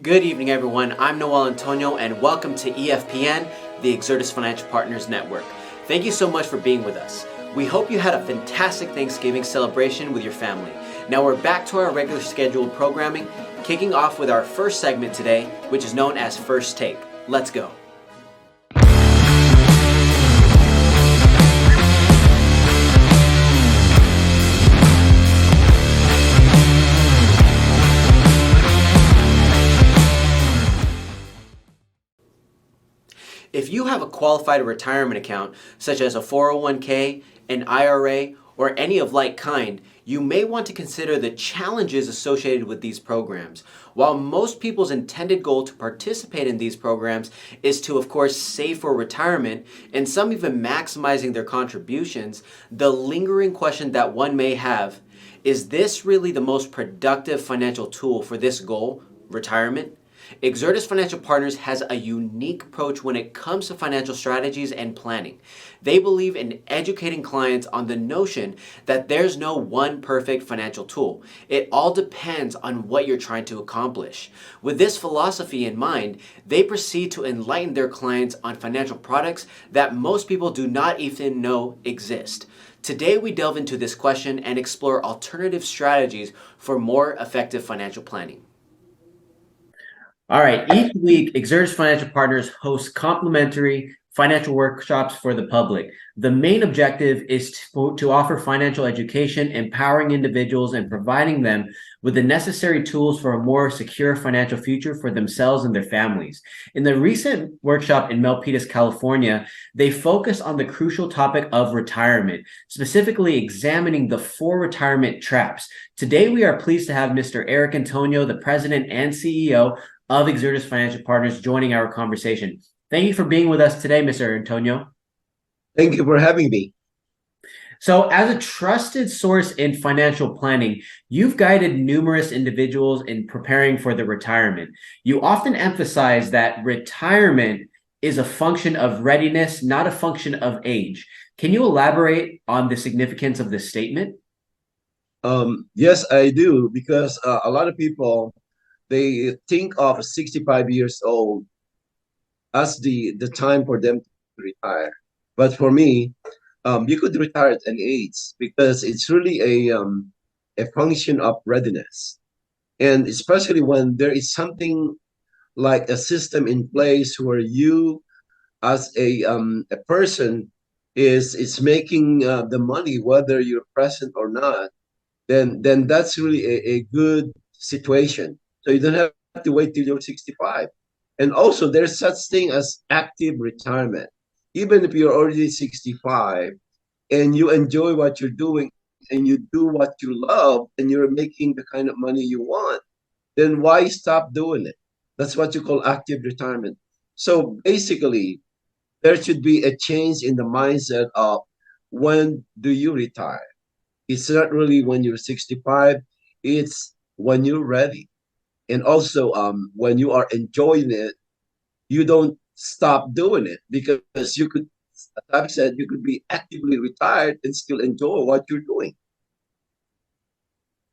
Good evening, everyone. I'm Noel Antonio, and welcome to EFPN, the Exertus Financial Partners Network. Thank you so much for being with us. We hope you had a fantastic Thanksgiving celebration with your family. Now we're back to our regular scheduled programming, kicking off with our first segment today, which is known as First Take. Let's go. If you have a qualified retirement account, such as a 401k, an IRA, or any of like kind, you may want to consider the challenges associated with these programs. While most people's intended goal to participate in these programs is to, of course, save for retirement, and some even maximizing their contributions, the lingering question that one may have is this really the most productive financial tool for this goal, retirement? Exertus Financial Partners has a unique approach when it comes to financial strategies and planning. They believe in educating clients on the notion that there's no one perfect financial tool. It all depends on what you're trying to accomplish. With this philosophy in mind, they proceed to enlighten their clients on financial products that most people do not even know exist. Today, we delve into this question and explore alternative strategies for more effective financial planning. All right, each week, Exertus Financial Partners hosts complimentary financial workshops for the public. The main objective is to offer financial education, empowering individuals, and providing them with the necessary tools for a more secure financial future for themselves and their families. In the recent workshop in Milpitas, California, they focus on the crucial topic of retirement, specifically examining the 4 retirement traps. Today, we are pleased to have Mr. Eric Antonio, the president and CEO of Exertus Financial Partners, joining our conversation. Thank you for being with us today, Mr. Antonio. Thank you for having me. So, as a trusted source in financial planning, you've guided numerous individuals in preparing for the retirement. You often emphasize that retirement is a function of readiness, not a function of age. Can you elaborate on the significance of this statement? Yes, I do, because a lot of people, they think of 65 years old as the time for them to retire. But for me, you could retire at any age because it's really a function of readiness. And especially when there is something like a system in place where you as a person is making the money, whether you're present or not, then that's really a good situation. So you don't have to wait till you're 65. And also, there's such thing as active retirement. Even if you're already 65 and you enjoy what you're doing and you do what you love and you're making the kind of money you want, then why stop doing it? That's what you call active retirement. So basically, there should be a change in the mindset of when do you retire? It's not really when you're 65, it's when you're ready. And also, when you are enjoying it, you don't stop doing it because you could, as I've said, you could be actively retired and still enjoy what you're doing.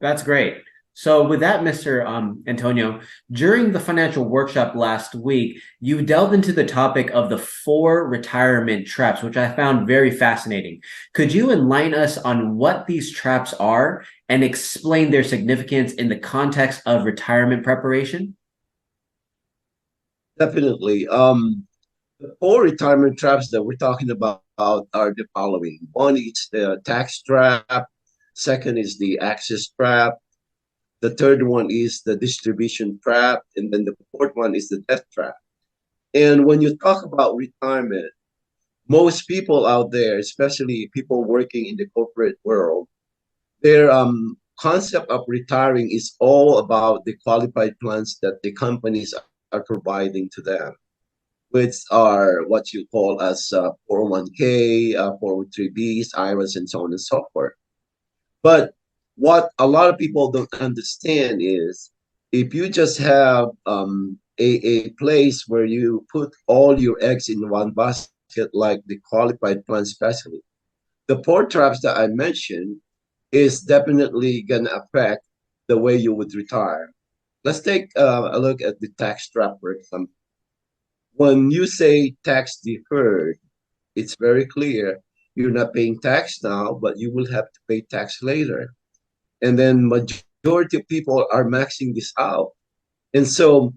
That's great. So with that, Mr. Antonio, during the financial workshop last week, you delved into the topic of the 4 retirement traps, which I found very fascinating. Could you enlighten us on what these traps are and explain their significance in the context of retirement preparation? Definitely. The 4 retirement traps that we're talking about are the following. One is the tax trap. Second is the access trap. The third one is the distribution trap. And then the fourth one is the death trap. And when you talk about retirement, most people out there, especially people working in the corporate world, their concept of retiring is all about the qualified plans that the companies are providing to them, which are what you call as 401k, 403bs, IRAs, and so on and so forth. But what a lot of people don't understand is if you just have a place where you put all your eggs in one basket, like the qualified plan specialist, the 4 traps that I mentioned is definitely going to affect the way you would retire. let's take a look at the tax trap, for example. When you say tax deferred, it's very clear you're not paying tax now, but you will have to pay tax later. And then majority of people are maxing this out. And so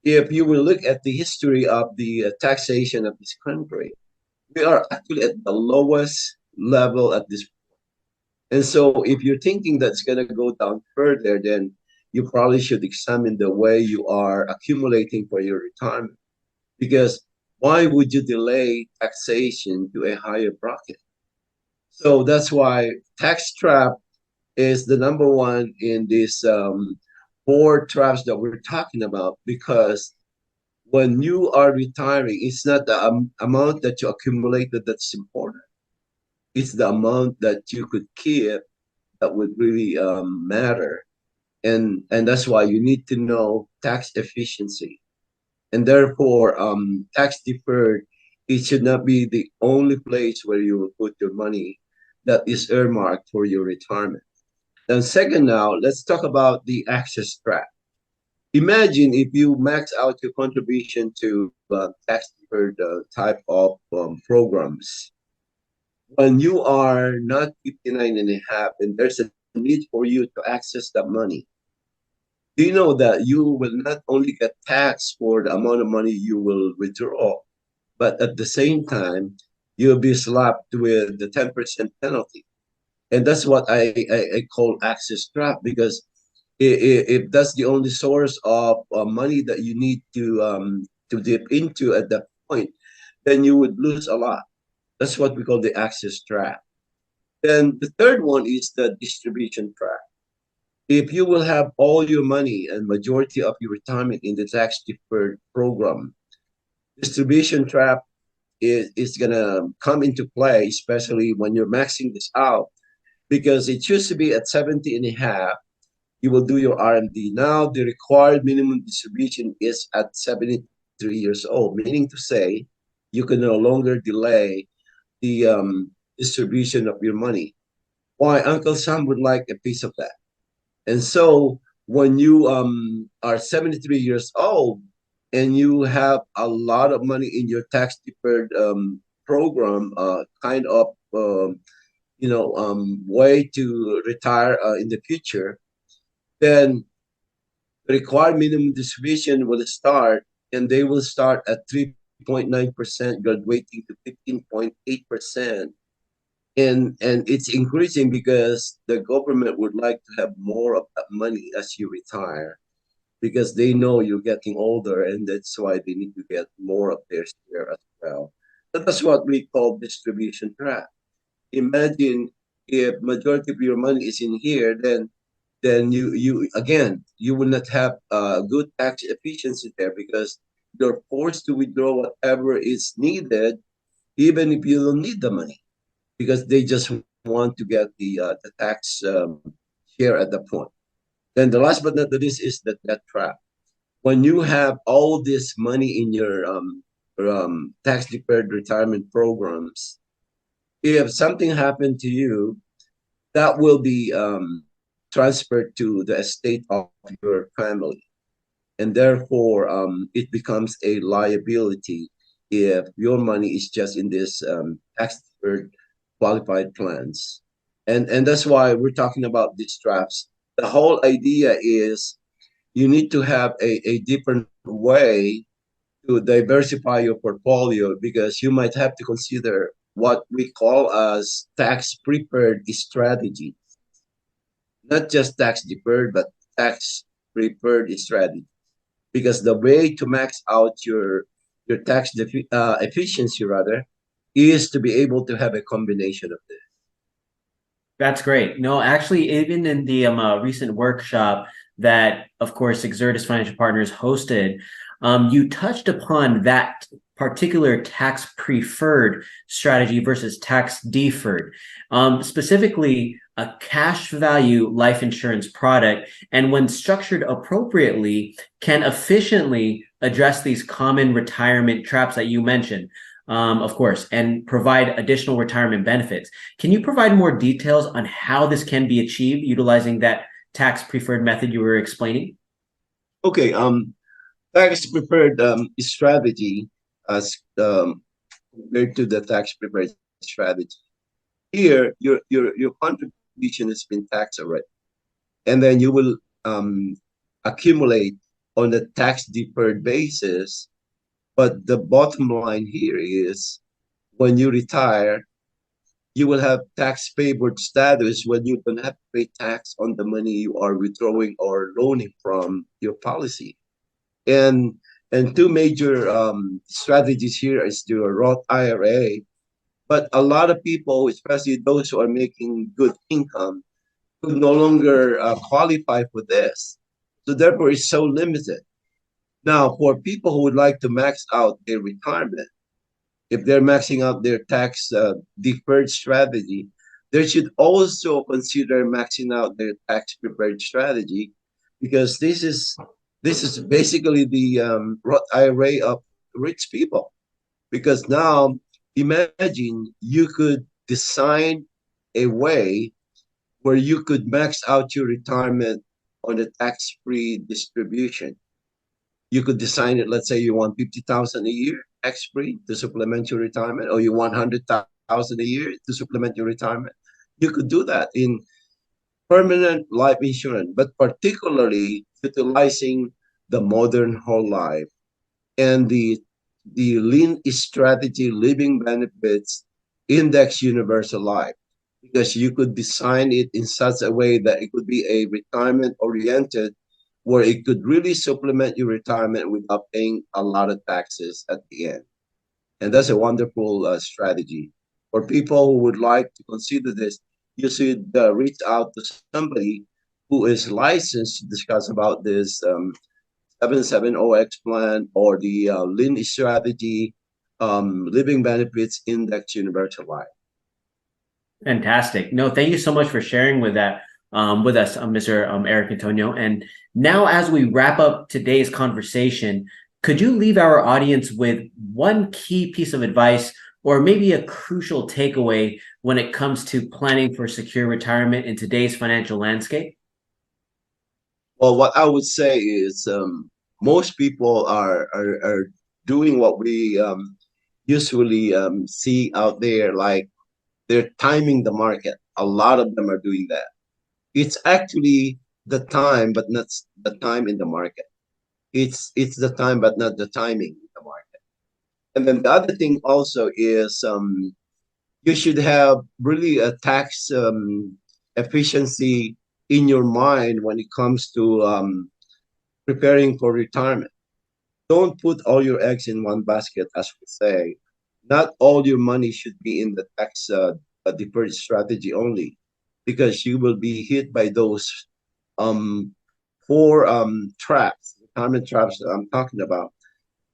if you will look at the history of the taxation of this country, we are actually at the lowest level at this. And so if you're thinking that's going to go down further, then you probably should examine the way you are accumulating for your retirement. Because why would you delay taxation to a higher bracket? So that's why tax trap is the number one in these four traps that we're talking about. Because when you are retiring, it's not the amount that you accumulated that's important. It's the amount that you could keep that would really matter. And that's why you need to know tax efficiency. And therefore, tax deferred, it should not be the only place where you will put your money that is earmarked for your retirement. Then second now, let's talk about the access trap. Imagine if you max out your contribution to tax deferred type of programs. When you are not 59 and a half and there's a need for you to access that money, do you know that you will not only get taxed for the amount of money you will withdraw, but at the same time, you'll be slapped with the 10% penalty. And that's what I call access trap, because if that's the only source of money that you need to dip into at that point, then you would lose a lot. That's what we call the access trap. Then the third one is the distribution trap. If you will have all your money and majority of your retirement in the tax deferred program, distribution trap is gonna come into play, especially when you're maxing this out, because it used to be at 70 and a half, you will do your RMD. Now the required minimum distribution is at 73 years old, meaning to say you can no longer delay the distribution of your money. Why? Uncle Sam would like a piece of that. And so when you are 73 years old and you have a lot of money in your tax deferred program, kind of way to retire in the future, then the required minimum distribution will start, and they will start at 3.9%, graduating to 15.8%. And it's increasing because the government would like to have more of that money as you retire, because they know you're getting older, and that's why they need to get more of their share as well. So that's what we call distribution trap. Imagine if majority of your money is in here, then you again, you will not have good tax efficiency there, because you're forced to withdraw whatever is needed, even if you don't need the money, because they just want to get the tax share at the point. Then the last but not the least is the debt trap. When you have all this money in your tax deferred retirement programs, if something happened to you, that will be transferred to the estate of your family. And therefore, it becomes a liability if your money is just in this tax deferred qualified plans. And that's why we're talking about these traps. The whole idea is you need to have a different way to diversify your portfolio, because you might have to consider what we call as tax prepared strategy, not just tax deferred, but tax prepared strategy. Because the way to max out your tax efficiency rather is to be able to have a combination of this. That's great. No, actually, even in the recent workshop that, of course, Exertus Financial Partners hosted, you touched upon that particular tax preferred strategy versus tax deferred, specifically a cash value life insurance product, and when structured appropriately, can efficiently address these common retirement traps that you mentioned. Of course, and provide additional retirement benefits. Can you provide more details on how this can be achieved utilizing that tax preferred method you were explaining? Okay. Tax prepared strategy as compared to the tax prepared strategy. Here, your contribution has been taxed already, and then you will um, accumulate on the tax deferred basis. But the bottom line here is when you retire, you will have tax favored status when you don't have to pay tax on the money you are withdrawing or loaning from your policy. And two major strategies here is the Roth IRA. But a lot of people, especially those who are making good income, could no longer qualify for this. So therefore, it's so limited. Now, for people who would like to max out their retirement, if they're maxing out their tax deferred strategy, they should also consider maxing out their tax prepared strategy, because this is basically the Roth IRA of rich people. Because now, imagine you could design a way where you could max out your retirement on a tax-free distribution. You could design it. Let's say you want 50,000 a year tax-free to supplement your retirement, or you want 100,000 a year to supplement your retirement. You could do that in permanent life insurance, but particularly utilizing the modern whole life and the lean strategy living benefits index universal life, because you could design it in such a way that it could be a retirement oriented, where it could really supplement your retirement without paying a lot of taxes at the end. And that's a wonderful strategy for people who would like to consider this. You should reach out to somebody who is licensed to discuss about this 770X plan or the Lean strategy, living benefits index universal life. Fantastic. No, thank you so much for sharing with us, Mr. Eric Antonio. And now, as we wrap up today's conversation, could you leave our audience with one key piece of advice or maybe a crucial takeaway when it comes to planning for secure retirement in today's financial landscape? Well, what I would say is most people are doing what we usually see out there, like they're timing the market. A lot of them are doing that. It's actually the time, but not the time in the market. It's the time, but not the timing in the market. And then the other thing also is you should have really a tax efficiency in your mind when it comes to preparing for retirement. Don't put all your eggs in one basket, as we say. Not all your money should be in the tax deferred strategy only, because you will be hit by those um, four traps, retirement traps that I'm talking about.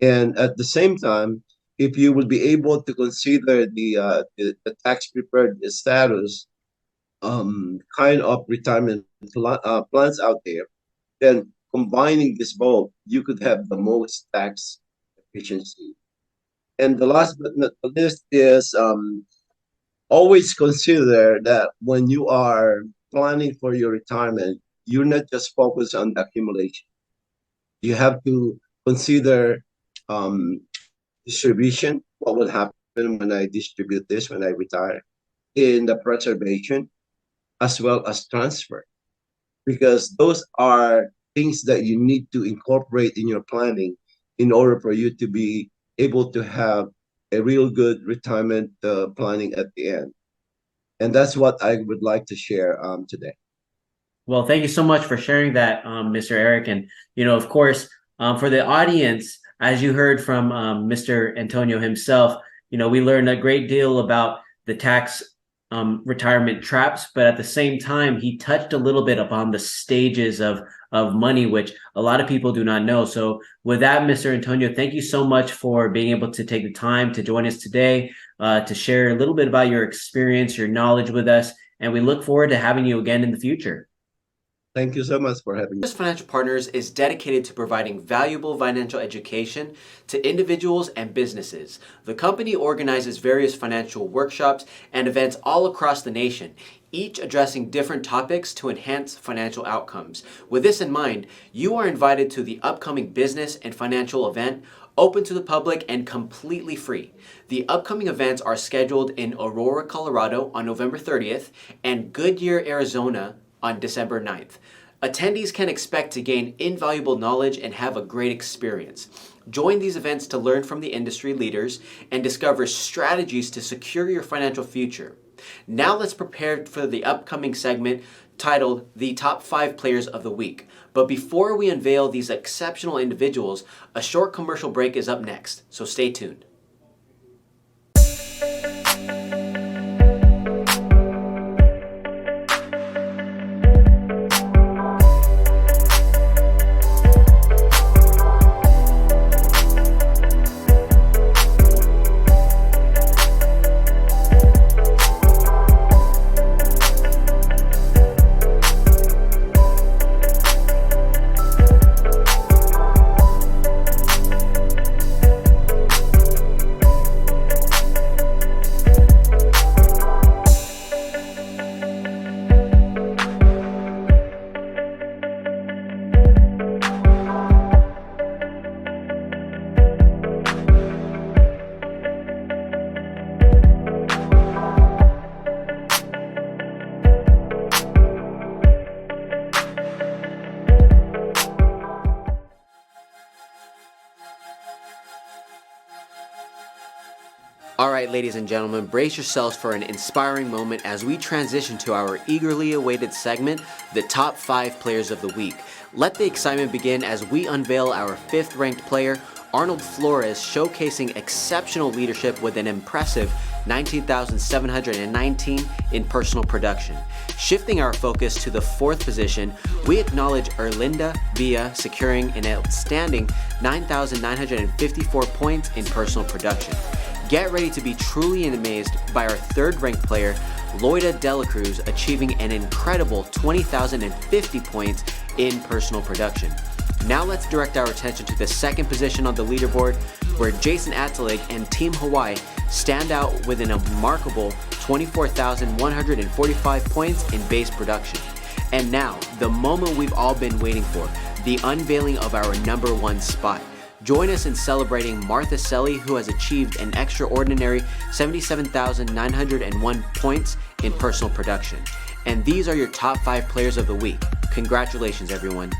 And at the same time, if you will be able to consider the tax prepared status kind of retirement plans out there, then combining this both, you could have the most tax efficiency. And the last but not the least is always consider that when you are planning for your retirement, you're not just focused on the accumulation. You have to consider um, distribution. What will happen when I distribute this when I retire? In the preservation as well as transfer, because those are things that you need to incorporate in your planning in order for you to be able to have a real good retirement planning at the end. And that's what I would like to share today. Well, thank you so much for sharing that, Mr. Eric. And, of course, for the audience, as you heard from Mr. Antonio himself, we learned a great deal about the tax retirement traps, but at the same time, he touched a little bit upon the stages of money, which a lot of people do not know. So with that, Mr. Antonio, thank you so much for being able to take the time to join us today, to share a little bit about your experience, your knowledge with us, and we look forward to having you again in the future. Thank you so much for having me. Financial Partners is dedicated to providing valuable financial education to individuals and businesses. The company organizes various financial workshops and events all across the nation, each addressing different topics to enhance financial outcomes. With this in mind, you are invited to the upcoming business and financial event, open to the public and completely free. The upcoming events are scheduled in Aurora, Colorado on November 30th and Goodyear, Arizona on December 9th. Attendees can expect to gain invaluable knowledge and have a great experience. Join these events to learn from the industry leaders and discover strategies to secure your financial future. Now let's prepare for the upcoming segment titled The Top 5 Players of the Week. But before we unveil these exceptional individuals, a short commercial break is up next, so stay tuned. Alright, ladies and gentlemen, brace yourselves for an inspiring moment as we transition to our eagerly awaited segment, the Top 5 Players of the Week. Let the excitement begin as we unveil our 5th ranked player, Arnold Flores, showcasing exceptional leadership with an impressive 19,719 in personal production. Shifting our focus to the 4th position, we acknowledge Erlinda Villa securing an outstanding 9,954 points in personal production. Get ready to be truly amazed by our 3rd ranked player, Loida Dela Cruz, achieving an incredible 20,050 points in personal production. Now let's direct our attention to the 2nd position on the leaderboard, where Jason Atelig and Team Hawaii stand out with an remarkable 24,145 points in base production. And now, the moment we've all been waiting for, the unveiling of our number 1 spot. Join us in celebrating Martha Selly, who has achieved an extraordinary 77,901 points in personal production. And these are your top 5 players of the week. Congratulations, everyone.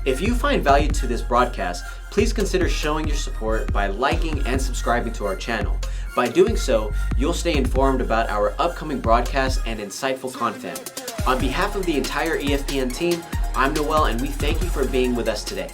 If you find value to this broadcast, please consider showing your support by liking and subscribing to our channel. By doing so, you'll stay informed about our upcoming broadcasts and insightful content. On behalf of the entire EFPN team, I'm Noel, and we thank you for being with us today.